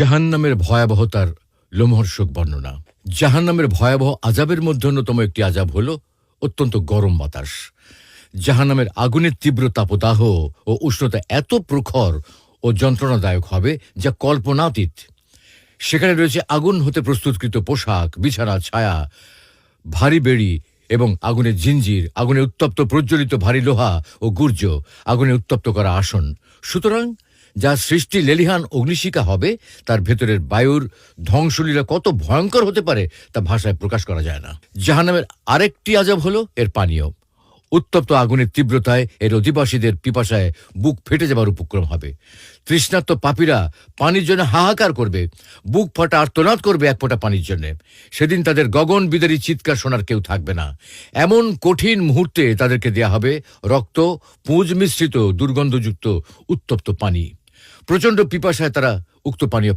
জাহান্নামের ভয়াবহতার লোমহর্ষক বর্ণনা। জাহান্নামের ভয়াবহ আযাবের মধ্যে অন্যতম একটি আযাব হল অত্যন্ত গরম বাতাস। জাহান্নামের আগুনের তীব্র তাপদাহ ও উষ্ণতা এত প্রখর ও যন্ত্রণাদায়ক হবে যা কল্পনাতীত। সেখানে রয়েছে আগুন হতে প্রস্তুতকৃত পোশাক, বিছানা, ছায়া, ভারী বেড়ি এবং আগুনের জিঞ্জির, আগুনে উত্তপ্ত প্রজ্বলিত ভারী লোহা ও গুর্জ, আগুনে উত্তপ্ত করা আসন। সুতরাং যা সৃষ্টি লেলিহান অগ্নিশিখা হবে তার ভেতরের বায়ুর ধ্বংসলীলা কত ভয়ঙ্কর হতে পারে তা ভাষায় প্রকাশ করা যায় না। জাহান্নামের আরেকটি আযাব হলো এর পানীয়। উত্তপ্ত আগুনের তীব্রতায় এর অধিবাসীদের পিপাসায় বুক ফেটে যাবার উপক্রম হবে। তৃষ্ণার্ত পাপীরা পানির জন্য হাহাকার করবে, বুক ফাটা আর্তনাদ করবে এক ফোঁটা পানির জন্য। সেদিন তাদের গগন বিদারী চিৎকার শোনার কেউ থাকবে না। এমন কঠিন মুহূর্তে তাদেরকে দেয়া হবে রক্ত, পুঁজ মিশ্রিত দুর্গন্ধযুক্ত উত্তপ্ত পানি। প্রচণ্ড পিপাসায় তারা উক্ত পানীয়